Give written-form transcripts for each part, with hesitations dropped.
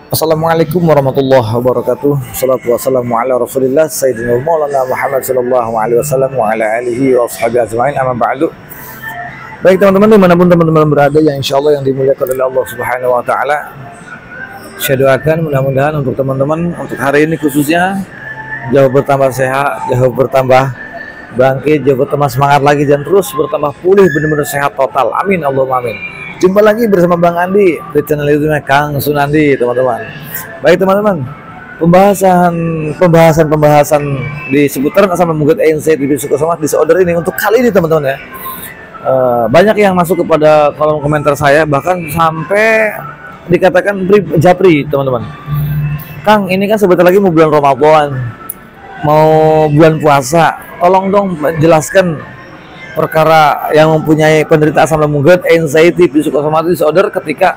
Assalamualaikum warahmatullahi wabarakatuh. Salatu wassalamu ala Rasulillah Sayyidina Maulana Muhammad sallallahu alaihi wasallam wa ala alihi wa ashabihi ajma'in. Amma ba'du. Baik teman-teman, dimanapun teman-teman berada yang insyaallah yang dimuliakan oleh Allah Subhanahu wa taala. Saya doakan mudah-mudahan untuk teman-teman untuk hari ini khususnya jauh bertambah sehat, jauh bertambah bangkit, jauh bertambah semangat lagi dan terus bertambah pulih benar-benar sehat total. Amin Allahumma amin. Jumpa lagi bersama Bang Andi di channel YouTube Kang Sunandi, teman-teman. Baik teman-teman, pembahasan di seputaran asam lambung GERD, anxiety, psikosomatik disorder ini untuk kali ini teman-teman ya. Banyak yang masuk kepada kolom komentar saya, bahkan sampai dikatakan japri teman-teman. Kang, ini kan sebentar lagi mau bulan Ramadan, mau bulan puasa, tolong dong jelaskan perkara yang mempunyai penderita asam lambung GERD, anxiety, psikosomatik disorder ketika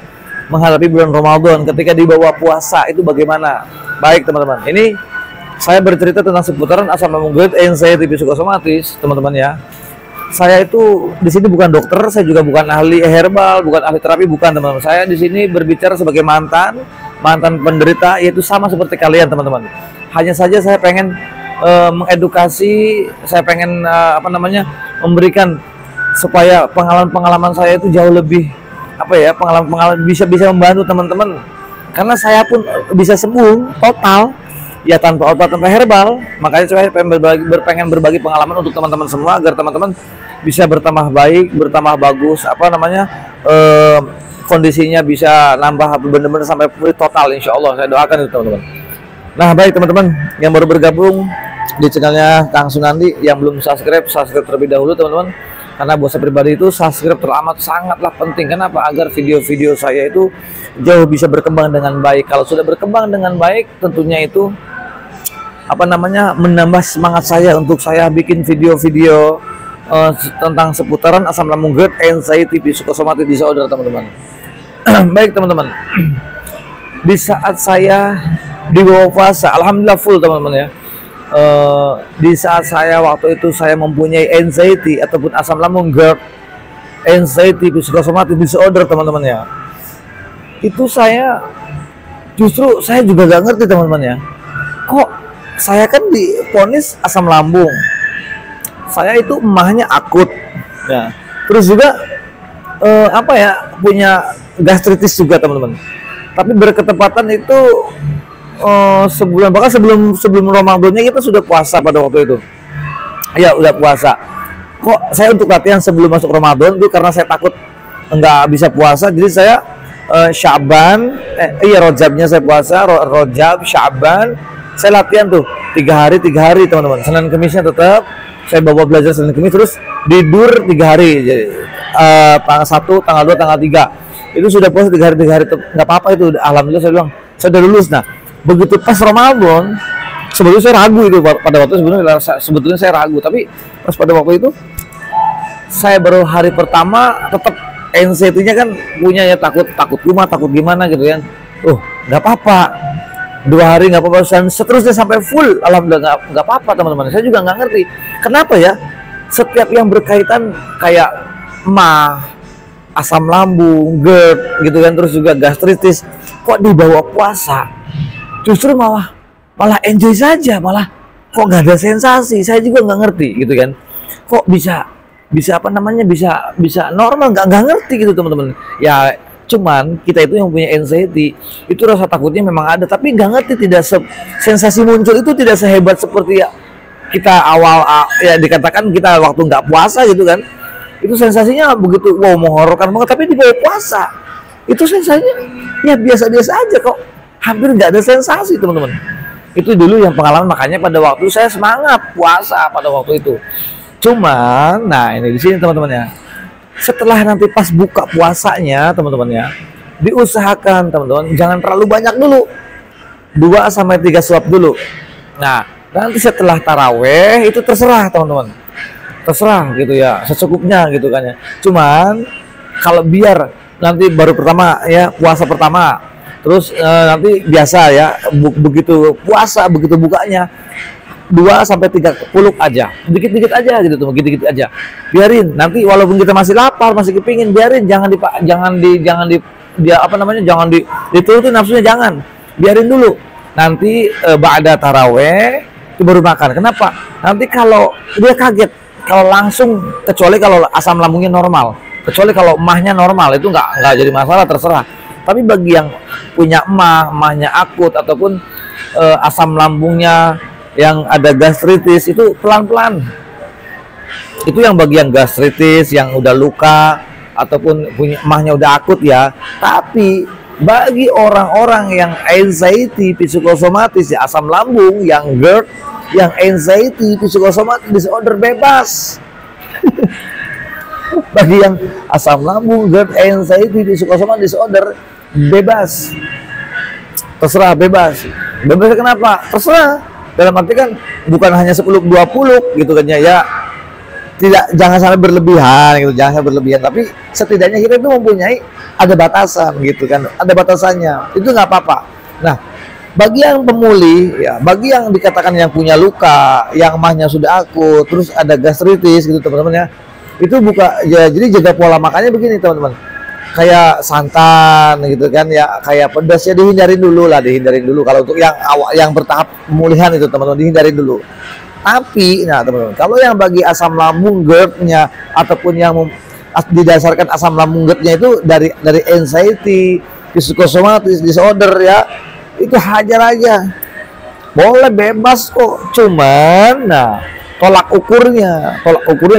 menghadapi bulan Ramadan, ketika di bawah puasa itu bagaimana? Baik teman-teman, ini saya bercerita tentang seputaran asam lambung GERD, anxiety, psikosomatis, teman-teman ya. Saya itu di sini bukan dokter, saya juga bukan ahli herbal, bukan ahli terapi, bukan teman-teman. Saya di sini berbicara sebagai mantan penderita, yaitu sama seperti kalian teman-teman. Hanya saja saya pengen mengedukasi, saya pengen memberikan supaya pengalaman saya itu jauh lebih pengalaman bisa membantu teman-teman, karena saya pun bisa sembuh total ya tanpa obat, tanpa herbal. Makanya saya pengen berbagi pengalaman untuk teman-teman semua agar teman-teman bisa bertambah baik, bertambah bagus, kondisinya bisa nambah benar-benar sampai pulih total, insya Allah. Saya doakan itu teman-teman. Nah baik teman-teman yang baru bergabung di channelnya Kang Sunandi, yang belum subscribe terlebih dahulu teman-teman, karena buat saya pribadi itu subscribe teramat sangatlah penting. Kenapa? Agar video-video saya itu jauh bisa berkembang dengan baik. Kalau sudah berkembang dengan baik, tentunya itu menambah semangat saya untuk saya bikin video-video tentang seputaran asam lambung GERD, anxiety, psikosomatik disorder teman-teman. Baik teman-teman, di saat saya di bawah puasa, alhamdulillah full teman-teman ya. Di saat saya waktu itu saya mempunyai anxiety ataupun asam lambung GERD, anxiety, psikosomatik disorder teman-teman ya, itu saya juga gak ngerti teman-teman ya, kok saya kan divonis asam lambung, saya itu emahnya akut ya, terus juga punya gastritis juga teman-teman, tapi berketepatan itu sebulan, bahkan sebelum Ramadannya kita sudah puasa pada waktu itu. Ya udah puasa. Kok saya untuk latihan sebelum masuk Ramadan itu karena saya takut nggak bisa puasa, jadi saya Rojabnya saya puasa, Rojab, Syaban, saya latihan tuh 3 hari teman-teman. Senin Kemisnya tetap saya bawa belajar Senin Kemis, terus tidur 3 hari. Jadi tanggal 1, tanggal 2, tanggal 3 itu sudah puasa 3 hari, nggak apa-apa itu. Alhamdulillah saya bilang saya udah lulus. Nah begitu pas Ramadan, sebetulnya saya ragu itu pada waktu sebetulnya saya ragu, tapi pas pada waktu itu saya baru hari pertama tetap anxiety-nya kan punya ya, takut rumah, takut gimana gitu kan. Nggak apa-apa, 2 hari nggak apa-apa, dan seterusnya sampai full, alhamdulillah nggak apa-apa teman-teman. Saya juga nggak ngerti kenapa ya, setiap yang berkaitan kayak asam lambung, GERD gitu kan, terus juga gastritis, kok dibawa puasa justru malah enjoy saja, malah kok nggak ada sensasi. Saya juga nggak ngerti gitu kan, kok bisa bisa normal, nggak ngerti gitu teman-teman ya. Cuman kita itu yang punya anxiety itu rasa takutnya memang ada, tapi nggak ngerti, sensasi muncul itu tidak sehebat seperti ya kita awal ya dikatakan kita waktu nggak puasa gitu kan. Itu sensasinya begitu menghororkan banget, tapi di bawah puasa itu sensasinya ya biasa-biasa aja, kok hampir nggak ada sensasi teman-teman. Itu dulu yang pengalaman, makanya pada waktu saya semangat puasa pada waktu itu. Cuman nah ini di sini teman-teman ya, setelah nanti pas buka puasanya teman-teman ya, diusahakan teman-teman jangan terlalu banyak dulu, 2-3 suap dulu. Nah nanti setelah taraweh itu terserah teman-teman, terserah gitu ya, secukupnya gitu kan ya. Cuman kalau biar nanti baru pertama ya, puasa pertama, terus nanti biasa ya, begitu puasa, begitu bukanya 2-3 peluk aja, dikit-dikit aja gitu tuh, dikit-dikit aja. Biarin nanti walaupun kita masih lapar, masih kepingin, biarin, jangan dia apa namanya, jangan diturutin nafsunya, jangan, biarin dulu. Nanti ba'da taraweh itu baru makan. Kenapa? Nanti kalau dia kaget kalau langsung, kecuali kalau asam lambungnya normal, kecuali kalau emahnya normal, itu nggak jadi masalah, terserah. Tapi bagi yang punya emahnya akut ataupun asam lambungnya yang ada gastritis, itu pelan-pelan. Itu yang bagian gastritis yang udah luka ataupun punya emahnya udah akut ya. Tapi bagi orang-orang yang anxiety psikosomatis ya, asam lambung, yang GERD, yang anxiety psikosomatis disorder, bebas. Bagi yang asam lambung, GERD, anxiety psikosomatis disorder, bebas. Terserah, bebas. Bebas kenapa? Terserah. Dalam arti kan bukan hanya 10-20 gitu kan ya. Tidak, jangan sampai berlebihan gitu, jangan sampai berlebihan, tapi setidaknya kita itu mempunyai ada batasan gitu kan, ada batasannya, itu nggak apa-apa. Nah, bagi yang pemulih ya, bagi yang dikatakan yang punya luka, yang emahnya sudah akut, terus ada gastritis gitu teman-teman ya, itu ya, jadi jaga pola makannya begini teman-teman, kayak santan gitu kan ya, kayak pedas ya dihindarin dulu kalau untuk yang bertahap pemulihan itu teman-teman, dihindarin dulu. Tapi, nah teman-teman, kalau yang bagi asam lambung GERD-nya ataupun yang didasarkan asam lambung GERD-nya itu dari anxiety, psikosomatis disorder ya, itu hajar aja, boleh, bebas kok. Cuman, nah tolak ukurnya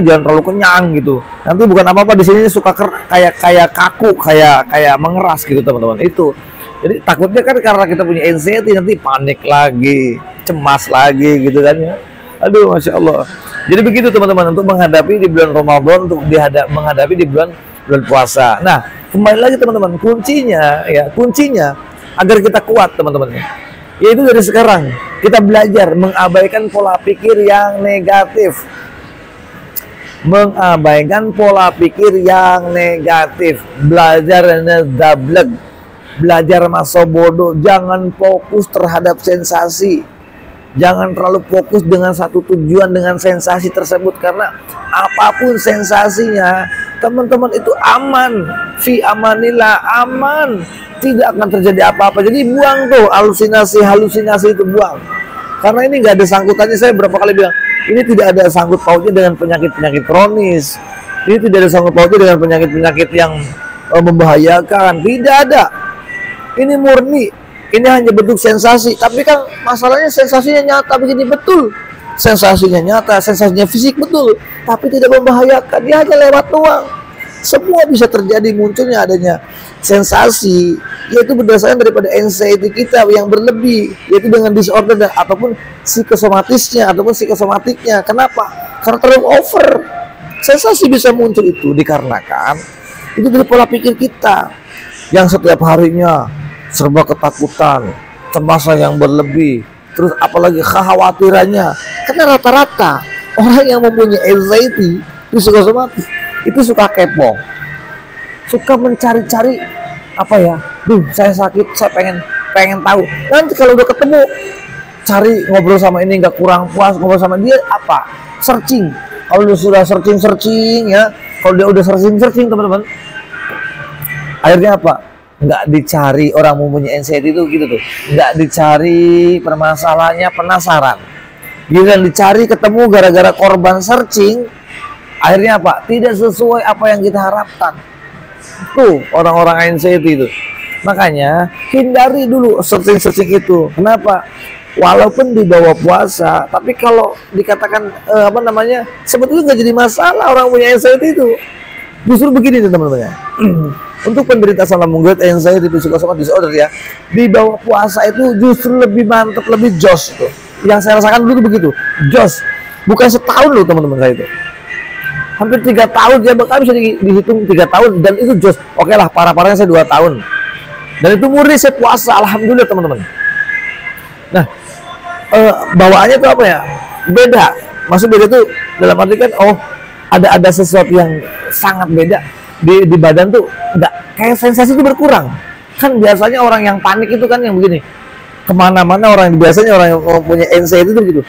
jangan terlalu kenyang gitu. Nanti bukan apa-apa, di sini suka kayak kaku, kayak mengeras gitu teman-teman. Itu, jadi takutnya kan karena kita punya anxiety nanti panik lagi, cemas lagi gitu kan ya. Aduh, Masya Allah. Jadi begitu teman-teman, untuk menghadapi di bulan Ramadan, untuk menghadapi di bulan puasa. Nah, kembali lagi teman-teman, kuncinya agar kita kuat teman-teman, yaitu dari sekarang kita belajar mengabaikan pola pikir yang negatif. Belajar ngedablek, belajar masa bodoh, jangan fokus terhadap sensasi. Jangan terlalu fokus dengan satu tujuan, dengan sensasi tersebut, karena apapun sensasinya teman-teman itu aman, fi amanillah, aman, tidak akan terjadi apa-apa. Jadi buang tuh halusinasi itu, buang, karena ini nggak ada sangkutannya. Saya berapa kali bilang, ini tidak ada sangkut pautnya dengan penyakit kronis, ini tidak ada sangkut pautnya dengan penyakit yang membahayakan, tidak ada. Ini murni, ini hanya bentuk sensasi. Tapi kan masalahnya sensasinya nyata begini, betul, sensasinya nyata, sensasinya fisik, betul, tapi tidak membahayakan, dia hanya lewat doang. Semua bisa terjadi munculnya adanya sensasi, yaitu berdasarkan daripada anxiety kita yang berlebih, yaitu dengan disorder ataupun psikosomatisnya ataupun psikosomatiknya. Kenapa? Karena terlalu over. Sensasi bisa muncul itu dikarenakan itu dari pola pikir kita yang setiap harinya serba ketakutan, cemasan yang berlebih, terus apalagi kekhawatirannya. Karena rata-rata orang yang mempunyai anxiety psikosomatis itu suka kepo, suka mencari-cari apa ya, saya sakit, saya pengen tahu. Nanti kalau udah ketemu, cari ngobrol sama ini, nggak kurang puas ngobrol sama dia, apa, searching. Kalau dia sudah searching ya, kalau dia udah searching teman-teman, akhirnya apa? Nggak dicari. Orang mempunyai anxiety itu gitu tuh, nggak dicari permasalahannya, penasaran. Giliran dicari ketemu, gara-gara korban searching, akhirnya apa? Tidak sesuai apa yang kita harapkan. Tuh orang-orang anxiety itu. Makanya hindari dulu searching itu. Kenapa? Walaupun di bawah puasa, tapi kalau dikatakan sebetulnya nggak jadi masalah orang punya anxiety itu. Justru begini teman-teman ya. Untuk penderita asam lambung GERD, anxiety, psikosomatis disorder ya, di bawah puasa itu justru lebih mantap, lebih jos tuh. Yang saya rasakan dulu begitu, jos. Bukan setahun loh teman-teman saya itu. Hampir 3 tahun, ya bahkan bisa dihitung 3 tahun, dan itu jos. Oke lah, parah-parahnya saya 2 tahun. Dan itu murni saya puasa, alhamdulillah teman-teman. Nah, bawaannya tuh apa ya? Beda. Maksud beda tuh dalam arti kan, ada sesuatu yang sangat beda. Di badan tuh nggak, kayak sensasi itu berkurang. Kan biasanya orang yang panik itu kan yang begini, kemana-mana biasanya orang yang punya anxiety itu gitu,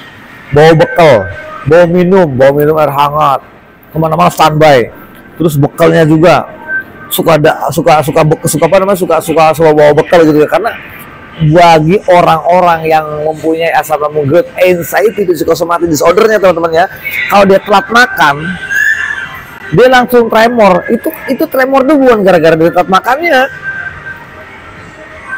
bawa bekal, bawa minum air hangat, kemana-mana standby, terus bekalnya juga suka bawa bekal gitu ya, karena bagi orang-orang yang mempunyai asam lambung GERD, anxiety, psychosomatic disordernya teman-teman ya, kalau dia telat makan dia langsung tremor. Itu tremor tuh bukan gara-gara dia telat makannya,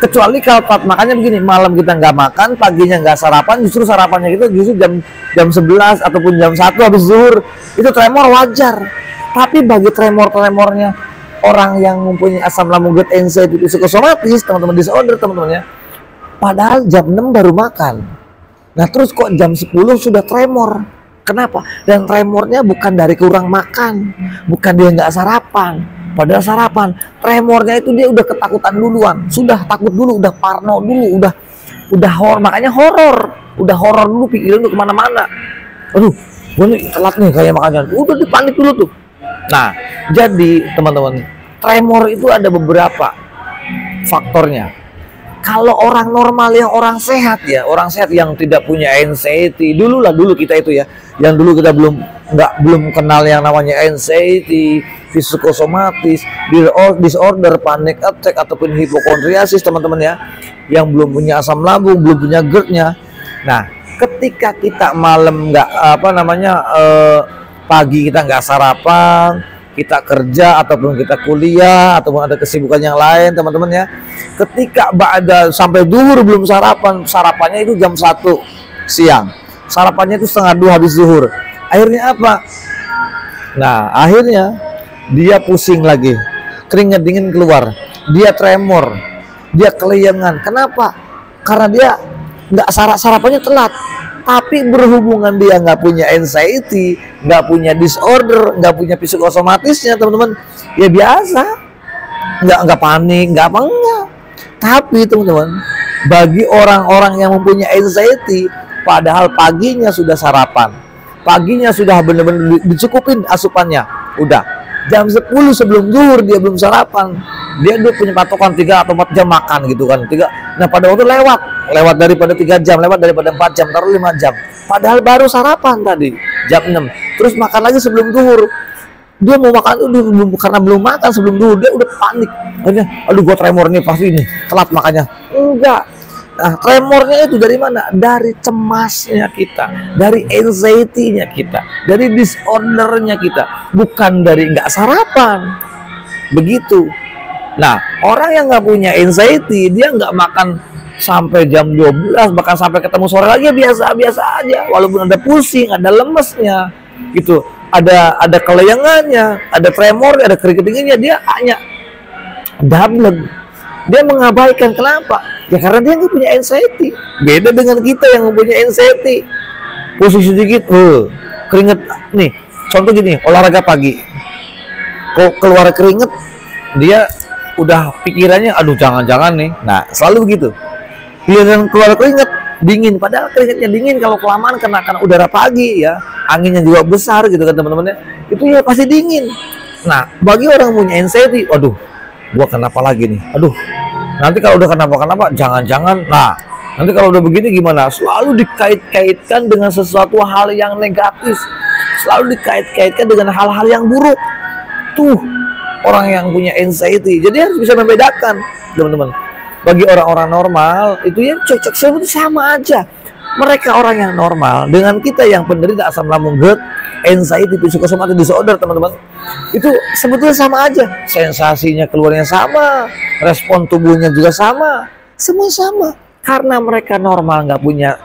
kecuali kalau telat makannya begini, malam kita nggak makan, paginya nggak sarapan, justru sarapannya kita justru jam 11 ataupun jam 1 habis zuhur, itu tremor wajar. Tapi bagi tremornya orang yang mempunyai asam lambung GERD, anxiety, psikosomatis, teman-teman disorder teman-teman ya, padahal jam 6 baru makan, nah terus kok jam 10 sudah tremor. Kenapa? Dan tremornya bukan dari kurang makan, bukan dia nggak sarapan, padahal sarapan. Tremornya itu dia udah ketakutan duluan, sudah takut dulu, udah parno dulu, udah horor, makanya udah horor dulu, pikiran tuh kemana-mana. Aduh, gue nih telat nih kayak makannya, udah dipanik dulu tuh. Nah, jadi teman-teman, tremor itu ada beberapa faktornya. Kalau orang normal, yang orang sehat ya, orang sehat yang tidak punya anxiety, dulu kita itu ya, yang dulu kita belum kenal yang namanya anxiety, psikosomatis, disorder, panic attack ataupun hipokondriasis teman-teman ya, yang belum punya asam lambung, belum punya GERD-nya. Nah, ketika kita malam pagi kita nggak sarapan, kita kerja ataupun kita kuliah ataupun ada kesibukan yang lain teman-teman ya, ketika sampai duhur belum sarapannya itu jam 1 siang, sarapannya itu setengah 2 habis zuhur, akhirnya apa? Nah, akhirnya dia pusing lagi, keringat dingin keluar, dia tremor, dia kelayangan. Kenapa? Karena dia nggak sarapannya telat. Tapi berhubungan dia nggak punya anxiety, nggak punya disorder, nggak punya psikosomatisnya teman-teman, ya biasa, nggak panik, nggak. Tapi teman-teman, bagi orang-orang yang mempunyai anxiety, padahal paginya sudah sarapan, paginya sudah benar-benar dicukupin asupannya, udah jam 10 sebelum zuhur dia belum sarapan, dia punya patokan 3 atau 4 jam makan gitu kan, 3. Nah pada waktu lewat daripada 3 jam, lewat daripada 4 jam, taruh 5 jam, padahal baru sarapan tadi jam 6, terus makan lagi sebelum zuhur. Dia mau makan itu karena belum makan sebelum zuhur, dia udah panik, akhirnya aduh gua tremor nih pasti ini telat makannya. Enggak. Nah, tremornya itu dari mana? Dari cemasnya kita, dari anxiety-nya kita, dari disordernya kita, bukan dari nggak sarapan. Begitu. Nah, orang yang nggak punya anxiety, dia nggak makan sampai jam 12, bahkan sampai ketemu sore lagi biasa-biasa aja, walaupun ada pusing, ada lemesnya, gitu, ada kelayangannya, ada tremor, ada keringat dinginnya, dia hanya double. Dia mengabaikan. Kenapa? Ya karena dia nggak punya anxiety. Beda dengan kita yang mempunyai anxiety. Posisi sedikit, keringet nih. Contoh gini, olahraga pagi, kok keluar keringet, dia udah pikirannya, aduh jangan-jangan nih. Nah, selalu begitu. Giliran keluar keringet dingin, padahal keringetnya dingin kalau kelamaan kena udara pagi ya, anginnya juga besar gitu kan teman-teman ya. Itu ya pasti dingin. Nah, bagi orang punya anxiety, waduh, gua kenapa lagi nih? Aduh, nanti kalau udah kenapa jangan-jangan. Nah, nanti kalau udah begini gimana? Selalu dikait-kaitkan dengan sesuatu hal yang negatif, selalu dikait-kaitkan dengan hal-hal yang buruk. Tuh orang yang punya anxiety. Jadi harus bisa membedakan teman-teman. Bagi orang-orang normal itu ya cocok sebetulnya sama aja. Mereka orang yang normal dengan kita yang penderita asam lambung GERD, anxiety, psikosomatic disorder teman-teman, itu sebetulnya sama aja. Sensasinya keluarnya sama, respon tubuhnya juga sama, semua sama. Karena mereka normal, nggak punya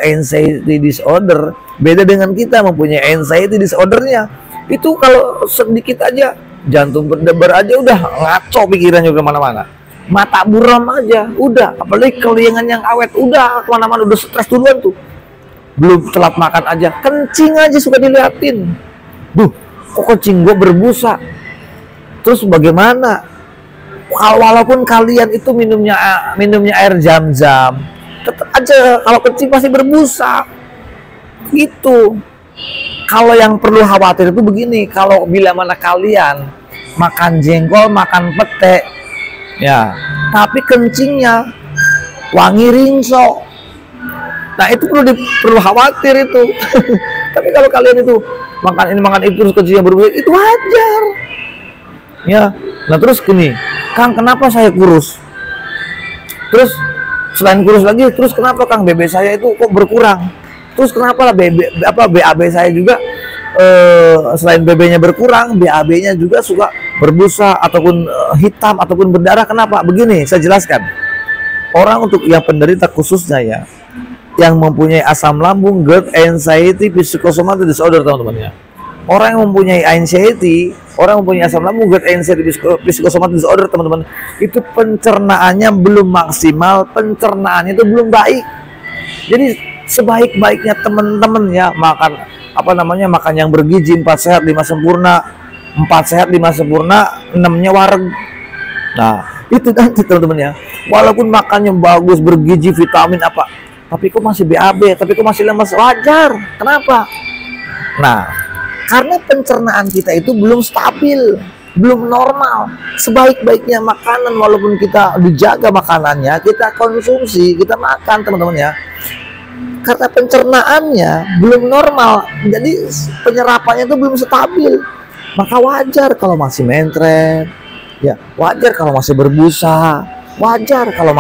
anxiety disorder. Beda dengan kita mempunyai anxiety disordernya. Itu kalau sedikit aja jantung berdebar aja udah ngaco pikirannya kemana-mana. Mata buram aja udah, apalagi kelayangan yang awet udah kemana-mana, udah stres duluan tuh. Belum telat makan aja, kencing aja suka diliatin. Duh, kok kencing gue berbusa. Terus bagaimana? Walaupun kalian itu minumnya air jam-jam, tetap aja kalau kencing pasti berbusa. Gitu. Kalau yang perlu khawatir itu begini, kalau bila mana kalian makan jengkol, makan pete, ya, tapi kencingnya wangi rinso, nah itu perlu khawatir itu. Tapi kalau kalian itu makan ini makan itu terus kencingnya berbeda, itu wajar. Ya, nah terus gini, Kang, kenapa saya kurus? Terus selain kurus lagi, terus kenapa Kang BB saya itu kok berkurang? Terus kenapa lah BAB saya juga selain BB-nya berkurang, BAB-nya juga suka berbusa ataupun hitam ataupun berdarah. Kenapa? Begini, saya jelaskan. Orang untuk yang penderita khususnya ya, yang mempunyai asam lambung, GERD, anxiety, psychosomatic disorder, teman-teman ya. Orang yang mempunyai anxiety, orang yang mempunyai asam lambung, GERD, anxiety, psychosomatic disorder, teman-teman, itu pencernaannya belum maksimal, pencernaannya itu belum baik. Jadi sebaik-baiknya teman-teman ya makan makan yang bergizi, 4 sehat 5 sempurna, 4 sehat 5 sempurna, 6-nya wareg. Nah, itu nanti teman-teman ya. Walaupun makannya bagus, bergizi, vitamin apa, tapi kok masih BAB, tapi kok masih lemas, wajar. Kenapa? Nah, karena pencernaan kita itu belum stabil, belum normal. Sebaik-baiknya makanan, walaupun kita dijaga makanannya, kita konsumsi, kita makan teman-teman ya, karena pencernaannya belum normal, jadi penyerapannya itu belum stabil, maka wajar kalau masih mentret ya, wajar kalau masih berbusa, wajar kalau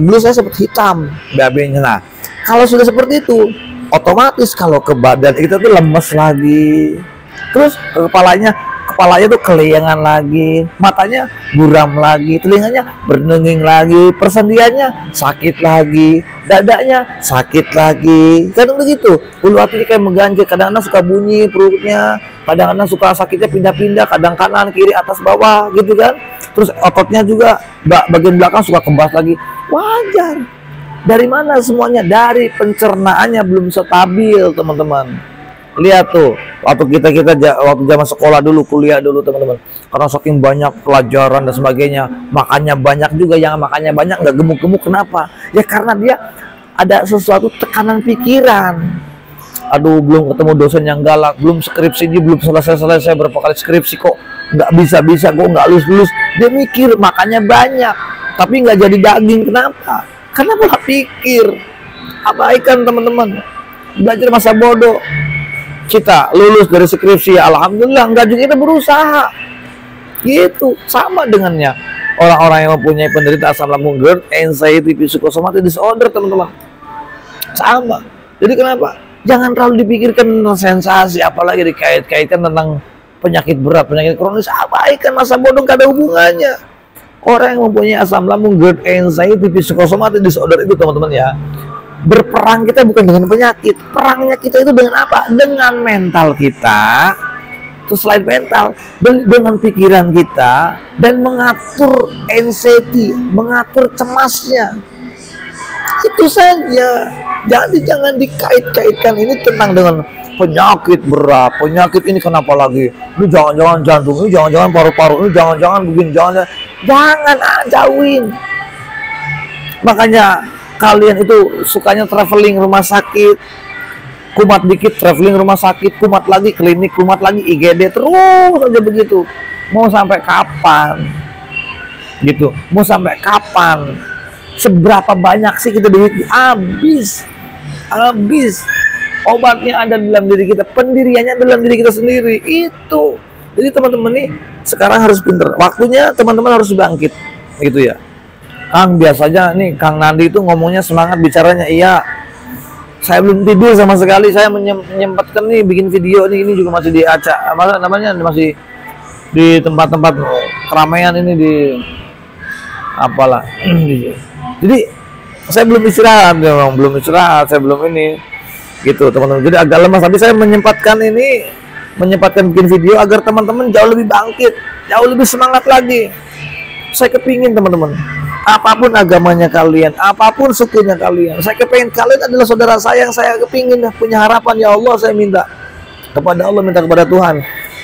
dulu saya sempat hitam BAB-nya. Nah, kalau sudah seperti itu, otomatis kalau ke badan kita tuh lemes lagi, terus kepalanya tuh keliangan lagi, matanya buram lagi, telinganya berdenging lagi, persendiannya sakit lagi, dadanya sakit lagi, kadang begitu. Ulu hatinya kayak mengganjal, kadang-kadang suka bunyi perutnya, kadang-kadang suka sakitnya pindah-pindah, kadang kanan kiri atas bawah gitu kan. Terus ototnya juga bagian belakang suka kebas lagi, wajar. Dari mana semuanya? Dari pencernaannya belum stabil, teman-teman. Lihat tuh, waktu waktu zaman sekolah dulu, kuliah dulu teman-teman, karena saking banyak pelajaran dan sebagainya, makannya banyak juga. Yang makannya banyak nggak gemuk-gemuk, kenapa? Ya karena dia ada sesuatu tekanan pikiran. Aduh, belum ketemu dosen yang galak, belum skripsi, dia belum selesai berapa kali skripsi kok nggak bisa kok nggak lulus. Dia mikir makannya banyak tapi nggak jadi daging. Kenapa? Karena pola pikir. Abaikan teman-teman, belajar masa bodoh. Kita lulus dari skripsi ya alhamdulillah, enggak juga kita berusaha gitu. Sama dengannya orang-orang yang mempunyai penderita asam lambung, GERD, anxiety, psychosomatic disorder, teman-teman, sama. Jadi kenapa? Jangan terlalu dipikirkan tentang sensasi, apalagi dikait-kaitkan tentang penyakit berat, penyakit kronis. Abaikan masa bodoh, gak ada hubungannya. Orang yang mempunyai asam lambung, GERD, anxiety, psychosomatic disorder itu teman-teman ya, berperang kita bukan dengan penyakit, perangnya kita itu dengan apa? Dengan mental kita. Terus selain mental, dengan pikiran kita, dan mengatur anxiety, mengatur cemasnya. Itu saja. Jadi jangan dikait-kaitkan ini tentang dengan penyakit berat, penyakit ini kenapa lagi? Ini jangan-jangan jantung, ini jangan-jangan paru-paru, ini jangan-jangan begini, jangan jauhin. Makanya kalian itu sukanya traveling rumah sakit, kumat dikit traveling rumah sakit, kumat lagi klinik, kumat lagi IGD, terus aja begitu. Mau sampai kapan? Gitu. Mau sampai kapan? Seberapa banyak sih kita duit? Habis. Obatnya ada dalam diri kita, pendiriannya dalam diri kita sendiri. Itu. Jadi teman-teman nih sekarang harus pinter. Waktunya teman-teman harus bangkit, gitu ya. Kang, biasanya nih Kang Nandi itu ngomongnya semangat bicaranya. Iya, saya belum tidur sama sekali. Saya menyempatkan nih bikin video nih. Ini juga masih di masih di tempat-tempat keramaian ini, di apalah. Jadi saya belum istirahat, saya belum ini gitu teman-teman. Jadi agak lemas, tapi saya menyempatkan bikin video agar teman-teman jauh lebih bangkit, jauh lebih semangat lagi. Saya kepingin teman-teman, apapun agamanya kalian, apapun sukunya kalian, saya kepingin kalian adalah saudara saya yang saya kepingin punya harapan. Ya Allah, saya minta kepada Allah, minta kepada Tuhan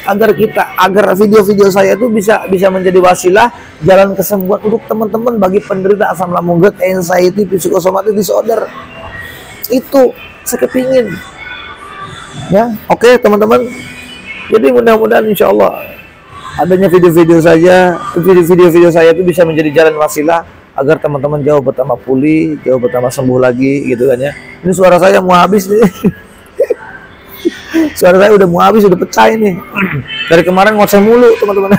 agar video-video saya itu bisa menjadi wasilah jalan kesembuhan untuk teman-teman bagi penderita asam lambung, GERD, anxiety, psychosomatic disorder. Itu saya kepingin ya. Oke teman-teman, jadi mudah-mudahan insya Allah adanya video-video saya itu bisa menjadi jalan wasilah agar teman-teman jauh bertambah pulih, jauh bertambah sembuh lagi gitu kan ya. Ini suara saya mau habis nih. Suara saya udah mau habis, udah pecah ini. Dari kemarin ngoceh mulu teman-teman.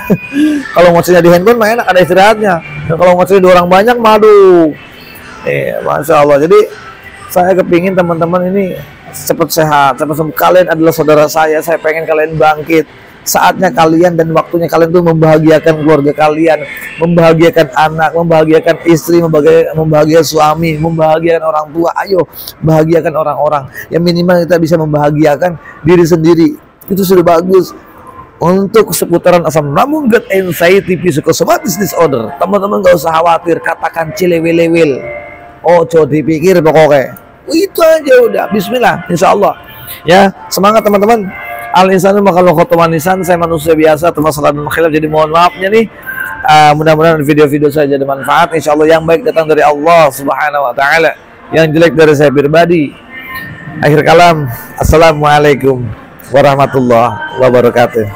Kalau ngocehnya di handphone mah enak, ada istirahatnya. Dan kalau ngocehnya di orang banyak, madu. Masya Allah. Jadi saya kepingin teman-teman ini cepat sehat, cepat sembuh. Kalian adalah saudara saya pengen kalian bangkit. Saatnya kalian dan waktunya kalian tuh membahagiakan keluarga kalian, membahagiakan anak, membahagiakan istri, membahagiakan suami, membahagiakan orang tua. Ayo, bahagiakan orang-orang. Yang minimal kita bisa membahagiakan diri sendiri. Itu sudah bagus. Untuk seputaran asam lambung, gut anxiety, psychosomatic disorder, teman-teman gak usah khawatir. Katakan cilewil-lewil. Oh, coba dipikir pokoknya. Itu aja udah. Bismillah, insya Allah. Ya, semangat teman-teman. Al-insanu makalu khotomanisan. Saya manusia biasa, termasuk dan khilaf. Jadi mohon maafnya nih. Mudah-mudahan video-video saya jadi manfaat. Insya Allah yang baik datang dari Allah Subhanahu Wa Taala. Yang jelek dari saya pribadi. Akhir kalam. Assalamualaikum warahmatullahi wabarakatuh.